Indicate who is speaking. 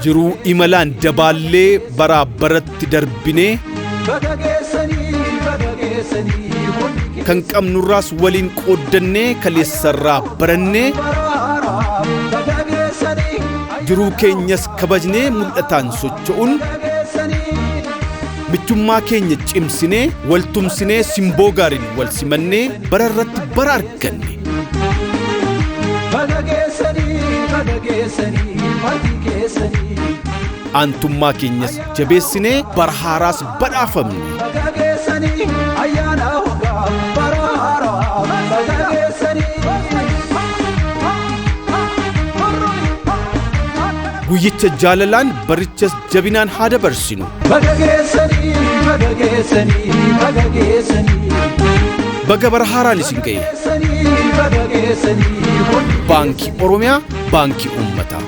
Speaker 1: jiruu imalaan dabaallee baraa baratti darbinee kan qabnurraas waliin qooddannee kaleessarraa barannee jiruu keenyas kabajnee mul'ataan socho'uun michummaa keenya cimsinee waltumsinee simboo gaariin wal simannee bara irratti bara arganne. Aantummaa keenyas jabeessinee bara haaraas badhaafamne. Guyyicha jaalalaan barichas jabinaan haa dabarsinu. Baga bara haaraan isin ga'e. Baankii Oromiyaa, Baankii Uummataa.